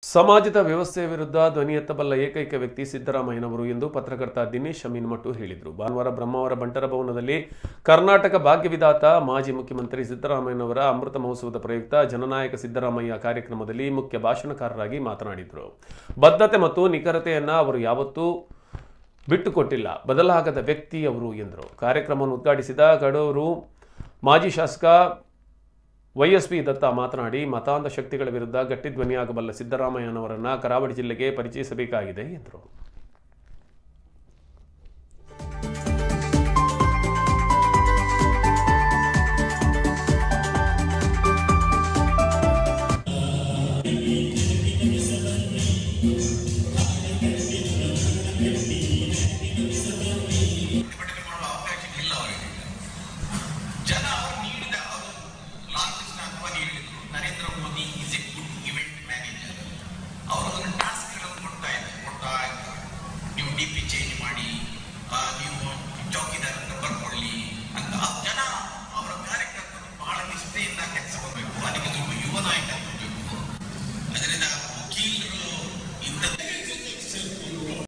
ಸಮಾಜದ ವ್ಯವಸ್ಥೆಯ ವಿರುದ್ಧ ಧ್ವನಿ ಎತ್ತಬಲ್ಲ ಏಕೈಕ ವ್ಯಕ್ತಿ ಸಿದ್ದರಾಮಯ್ಯನವರು ಎಂದು ಪತ್ರಕರ್ತ ದಿನೇಶ್ ಅಮೀನ್ಮಠ್ ಹೇಳಿದರು. ಭಾನುವಾರ ಬ್ರಹ್ಮಾವರ ಬಂಟರ ಭವನದಲ್ಲಿ ಕರ್ನಾಟಕ ಭಾಗ್ಯವಿಧಾತ ಮಾಜಿ ಮುಖ್ಯಮಂತ್ರಿ ಸಿದ್ದರಾಮಯ್ಯನವರ ಅಮೃತ ಮಹೋತ್ಸವದ ಪ್ರಯುಕ್ತ ಜನನಾಯಕ ಸಿದ್ದರಾಮಯ್ಯ ಕಾರ್ಯಕ್ರಮದಲ್ಲಿ ಮುಖ್ಯ ಭಾಷಣಕಾರರಾಗಿ ಮಾತನಾಡಿದರು. ಬದ್ಧತೆ ಮತ್ತು ನಿಖರತೆಯನ್ನು ಅವರು ಯಾವತ್ತೂ ಬಿಟ್ಟುಕೊಟ್ಟಿಲ್ಲ, ಬದಲಾಗದ ವ್ಯಕ್ತಿ ಅವರು ಎಂದರು. ಕಾರ್ಯಕ್ರಮವನ್ನು ಉದ್ಘಾಟಿಸಿದ ಕಡೂರು ಮಾಜಿ ಶಾಸಕ ವೈಎಸ್ಪಿ ದತ್ತ ಮಾತನಾಡಿ, ಮತಾಂಧ ಶಕ್ತಿಗಳ ವಿರುದ್ಧ ಗಟ್ಟಿ ಧ್ವನಿಯಾಗಬಲ್ಲ ಸಿದ್ದರಾಮಯ್ಯನವರನ್ನು ಕರಾವಳಿ ಜಿಲ್ಲೆಗೆ ಪರಿಚಯಿಸಬೇಕಾಗಿದೆ ಎಂದರು. DP ಚೇಂಜ್ ಮಾಡಿ ನೀವು ಚೌಕಿದಾರನ್ನ ಬರ್ಕೊಳ್ಳಿ ಅಂತ ಜನ